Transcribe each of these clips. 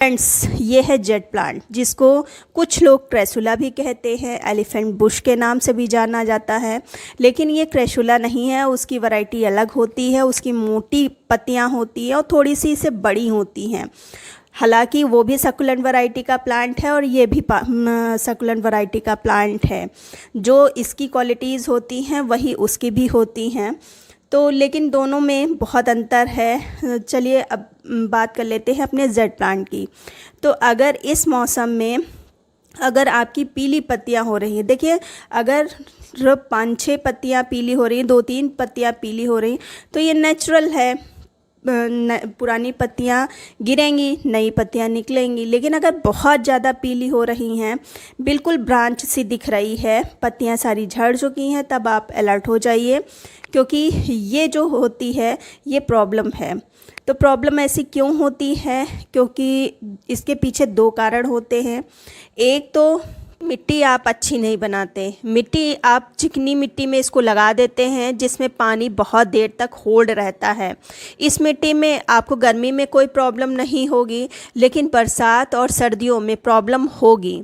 Friends, ये है jade plant, जिसको कुछ लोग क्रेसुला भी कहते हैं, एलिफेंट बुश के नाम से भी जाना जाता है। लेकिन ये क्रेसुला नहीं है, उसकी वैरायटी अलग होती है। उसकी मोटी पत्तियां होती हैं और थोड़ी सी इसे बड़ी होती हैं। हालांकि वो भी सकुलेंट वैरायटी का प्लांट है और ये भी सकुलेंट वैरायटी का प्लांट है। जो इसकी क्वालिटीज़ होती हैं वही उसकी भी होती हैं। तो लेकिन दोनों में बहुत अंतर है। चलिए अब बात कर लेते हैं अपने जेड प्लांट की। तो अगर इस मौसम में अगर आपकी पीली पत्तियां हो रही हैं, देखिए अगर 5-6 पत्तियां पीली हो रही हैं, 2-3 पत्तियां पीली हो रही, तो ये नेचुरल है। पुरानी पत्तियां गिरेंगी, नई पत्तियां निकलेंगी। लेकिन अगर बहुत ज़्यादा पीली हो रही हैं, बिल्कुल ब्रांच सी दिख रही है, पत्तियां सारी झड़ चुकी हैं, तब आप अलर्ट हो जाइए, क्योंकि ये जो होती है ये प्रॉब्लम है। तो प्रॉब्लम ऐसी क्यों होती है? क्योंकि इसके पीछे 2 कारण होते हैं। एक तो मिट्टी आप अच्छी नहीं बनाते। मिट्टी आप चिकनी मिट्टी में इसको लगा देते हैं, जिसमें पानी बहुत देर तक होल्ड रहता है। इस मिट्टी में आपको गर्मी में कोई प्रॉब्लम नहीं होगी, लेकिन बरसात और सर्दियों में प्रॉब्लम होगी।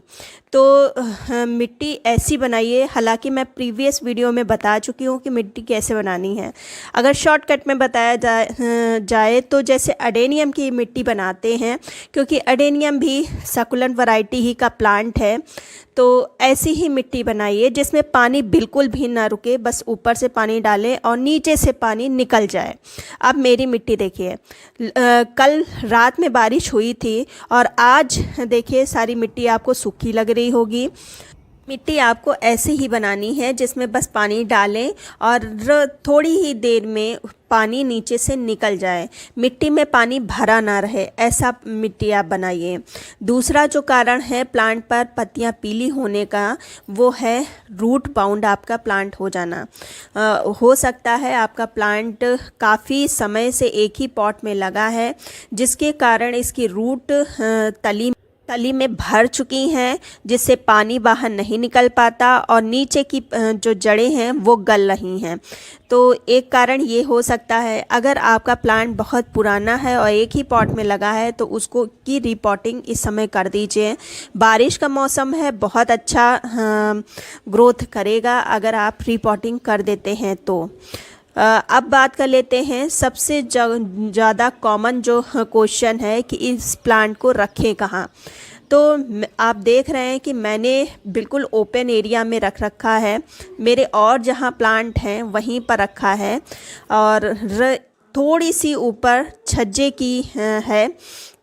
तो मिट्टी ऐसी बनाइए। हालांकि मैं प्रीवियस वीडियो में बता चुकी हूँ कि मिट्टी कैसे बनानी है। अगर शॉर्टकट में बताया जाए तो जैसे अडेनियम की मिट्टी बनाते हैं, क्योंकि अडेनियम भी सकुलेंट वैरायटी ही का प्लांट है। तो ऐसी ही मिट्टी बनाइए जिसमें पानी बिल्कुल भी ना रुके, बस ऊपर से पानी डालें और नीचे से पानी निकल जाए। अब मेरी मिट्टी देखिए, कल रात में बारिश हुई थी और आज देखिए सारी मिट्टी आपको सूखी लग रही होगी। मिट्टी आपको ऐसे ही बनानी है जिसमें बस पानी डालें और थोड़ी ही देर में पानी नीचे से निकल जाए, मिट्टी में पानी भरा ना रहे, ऐसा मिट्टी आप बनाइए। दूसरा जो कारण है प्लांट पर पत्तियां पीली होने का, वो है रूट बाउंड आपका प्लांट हो जाना। हो सकता है आपका प्लांट काफ़ी समय से एक ही पॉट में लगा है, जिसके कारण इसकी रूट तली में भर चुकी हैं, जिससे पानी बाहर नहीं निकल पाता और नीचे की जो जड़ें हैं वो गल रही हैं। तो एक कारण ये हो सकता है। अगर आपका प्लांट बहुत पुराना है और एक ही पॉट में लगा है, तो उसको की रिपोर्टिंग इस समय कर दीजिए। बारिश का मौसम है, बहुत अच्छा ग्रोथ करेगा अगर आप रिपोर्टिंग कर देते हैं तो। अब बात कर लेते हैं सबसे ज़्यादा कॉमन जो क्वेश्चन है कि इस प्लांट को रखें कहाँ। तो आप देख रहे हैं कि मैंने बिल्कुल ओपन एरिया में रख रखा है। मेरे और जहाँ प्लांट हैं वहीं पर रखा है, और थोड़ी सी ऊपर छज्जे की है।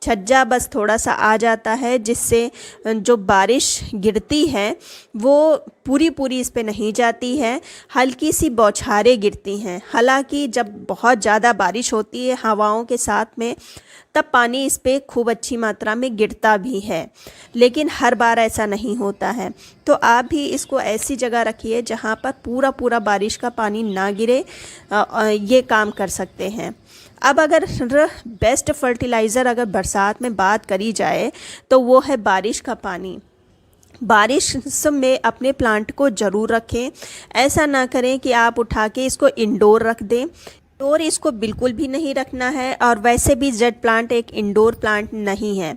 छज्जा बस थोड़ा सा आ जाता है, जिससे जो बारिश गिरती है वो पूरी इस पे नहीं जाती है, हल्की सी बौछारें गिरती हैं। हालांकि जब बहुत ज़्यादा बारिश होती है हवाओं के साथ में, तब पानी इस पे खूब अच्छी मात्रा में गिरता भी है, लेकिन हर बार ऐसा नहीं होता है। तो आप भी इसको ऐसी जगह रखिए जहाँ पर पूरा बारिश का पानी ना गिरे, ये काम कर सकते हैं। अब अगर बेस्ट फर्टिलाइज़र अगर बरसात में बात करी जाए, तो वो है बारिश का पानी। बारिश में अपने प्लांट को ज़रूर रखें। ऐसा ना करें कि आप उठा के इसको इंडोर रख दें। इंडोर इसको बिल्कुल भी नहीं रखना है, और वैसे भी जेड प्लांट एक इंडोर प्लांट नहीं है।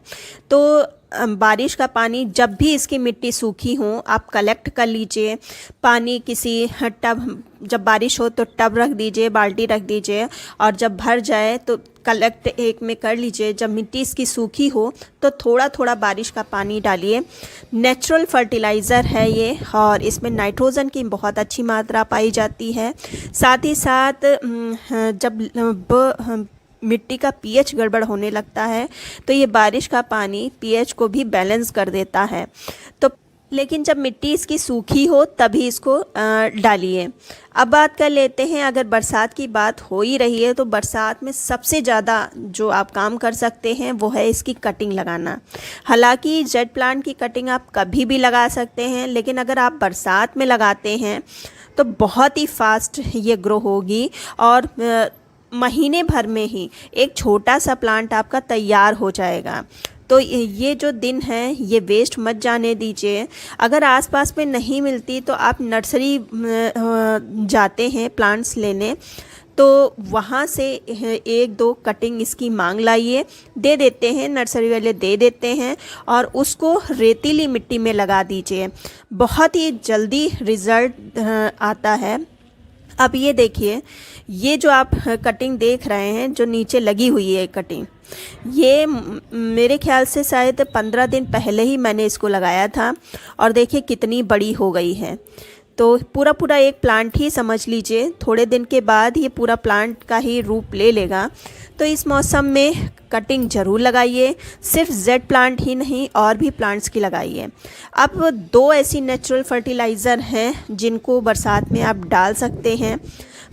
तो बारिश का पानी जब भी इसकी मिट्टी सूखी हो, आप कलेक्ट कर लीजिए। पानी किसी टब, जब बारिश हो तो टब रख दीजिए, बाल्टी रख दीजिए, और जब भर जाए तो कलेक्ट एक में कर लीजिए। जब मिट्टी इसकी सूखी हो तो थोड़ा बारिश का पानी डालिए। नेचुरल फर्टिलाइज़र है ये, और इसमें नाइट्रोजन की बहुत अच्छी मात्रा पाई जाती है। साथ ही साथ जब मिट्टी का पीएच गड़बड़ होने लगता है, तो ये बारिश का पानी पीएच को भी बैलेंस कर देता है। तो लेकिन जब मिट्टी इसकी सूखी हो तभी इसको डालिए। अब बात कर लेते हैं, अगर बरसात की बात हो ही रही है, तो बरसात में सबसे ज़्यादा जो आप काम कर सकते हैं वो है इसकी कटिंग लगाना। हालांकि जेड प्लांट की कटिंग आप कभी भी लगा सकते हैं, लेकिन अगर आप बरसात में लगाते हैं तो बहुत ही फास्ट ये ग्रो होगी, और महीने भर में ही एक छोटा सा प्लांट आपका तैयार हो जाएगा। तो ये जो दिन है ये वेस्ट मत जाने दीजिए। अगर आसपास में नहीं मिलती तो आप नर्सरी जाते हैं प्लांट्स लेने, तो वहाँ से 1-2 कटिंग इसकी मांग लाइए, दे देते हैं, नर्सरी वाले दे देते हैं, और उसको रेतीली मिट्टी में लगा दीजिए। बहुत ही जल्दी रिज़ल्ट आता है। अब ये देखिए, ये जो आप कटिंग देख रहे हैं, जो नीचे लगी हुई है कटिंग, ये मेरे ख्याल से शायद 15 दिन पहले ही मैंने इसको लगाया था, और देखिए कितनी बड़ी हो गई है। तो पूरा एक प्लांट ही समझ लीजिए, थोड़े दिन के बाद ये पूरा प्लांट का ही रूप ले लेगा। तो इस मौसम में कटिंग ज़रूर लगाइए, सिर्फ जेड प्लांट ही नहीं, और भी प्लांट्स की लगाइए। अब 2 ऐसी नेचुरल फर्टिलाइज़र हैं जिनको बरसात में आप डाल सकते हैं।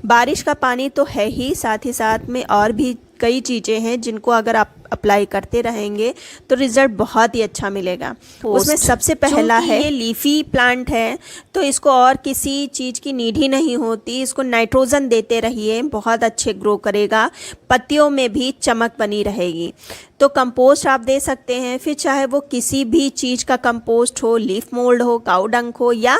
बारिश का पानी तो है ही, साथ ही साथ में और भी कई चीज़ें हैं जिनको अगर आप अप्लाई करते रहेंगे तो रिज़ल्ट बहुत ही अच्छा मिलेगा। उसमें सबसे पहला है, ये लीफी प्लांट है तो इसको और किसी चीज़ की नीड ही नहीं होती, इसको नाइट्रोजन देते रहिए, बहुत अच्छे ग्रो करेगा, पत्तियों में भी चमक बनी रहेगी। तो कंपोस्ट आप दे सकते हैं, फिर चाहे वो किसी भी चीज़ का कंपोस्ट हो, लीफ मोल्ड हो, काऊ डंग हो, या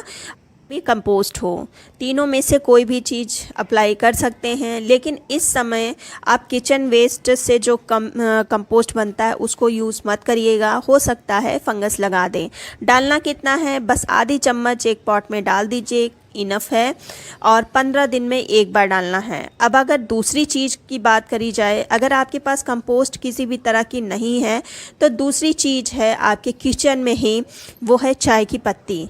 भी कंपोस्ट हो, तीनों में से कोई भी चीज़ अप्लाई कर सकते हैं। लेकिन इस समय आप किचन वेस्ट से जो कंपोस्ट बनता है उसको यूज़ मत करिएगा, हो सकता है फंगस लगा दें। डालना कितना है, बस आधी चम्मच एक पॉट में डाल दीजिए, इनफ है, और 15 दिन में एक बार डालना है। अब अगर दूसरी चीज़ की बात करी जाए, अगर आपके पास कंपोस्ट किसी भी तरह की नहीं है तो दूसरी चीज़ है आपके किचन में ही, वो है चाय की पत्ती।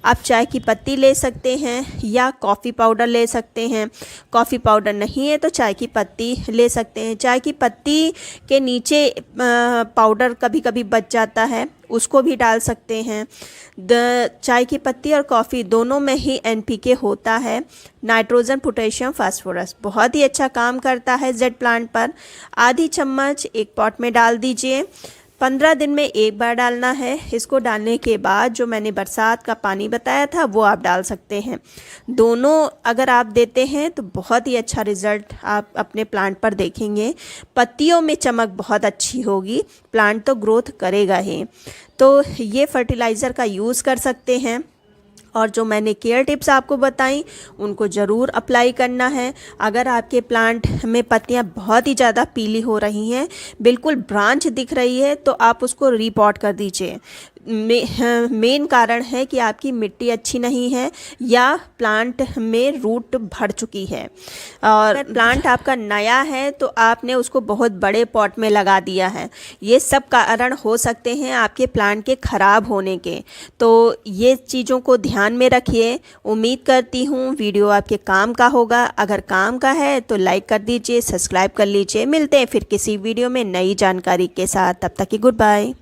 आप चाय की पत्ती ले सकते हैं या कॉफ़ी पाउडर ले सकते हैं। कॉफ़ी पाउडर नहीं है तो चाय की पत्ती ले सकते हैं। चाय की पत्ती के नीचे पाउडर कभी कभी बच जाता है, उसको भी डाल सकते हैं। चाय की पत्ती और कॉफ़ी दोनों में ही NPK होता है, नाइट्रोजन, पोटेशियम, फास्फोरस, बहुत ही अच्छा काम करता है जेड प्लांट पर। आधी चम्मच एक पॉट में डाल दीजिए, 15 दिन में एक बार डालना है। इसको डालने के बाद जो मैंने बरसात का पानी बताया था वो आप डाल सकते हैं। दोनों अगर आप देते हैं तो बहुत ही अच्छा रिज़ल्ट आप अपने प्लांट पर देखेंगे। पत्तियों में चमक बहुत अच्छी होगी, प्लांट तो ग्रोथ करेगा ही। तो ये फर्टिलाइज़र का यूज़ कर सकते हैं, और जो मैंने केयर टिप्स आपको बताई उनको ज़रूर अप्लाई करना है। अगर आपके प्लांट में पत्तियां बहुत ही ज़्यादा पीली हो रही हैं, बिल्कुल ब्रांच दिख रही है, तो आप उसको रीपॉट कर दीजिए। मेन कारण है कि आपकी मिट्टी अच्छी नहीं है या प्लांट में रूट भर चुकी है। और प्लांट आपका नया है तो आपने उसको बहुत बड़े पॉट में लगा दिया है, ये सब कारण हो सकते हैं आपके प्लांट के ख़राब होने के। तो ये चीज़ों को ध्यान में रखिए। उम्मीद करती हूँ वीडियो आपके काम का होगा। अगर काम का है तो लाइक कर दीजिए, सब्सक्राइब कर लीजिए। मिलते हैं फिर किसी वीडियो में नई जानकारी के साथ, तब तक की गुड बाय।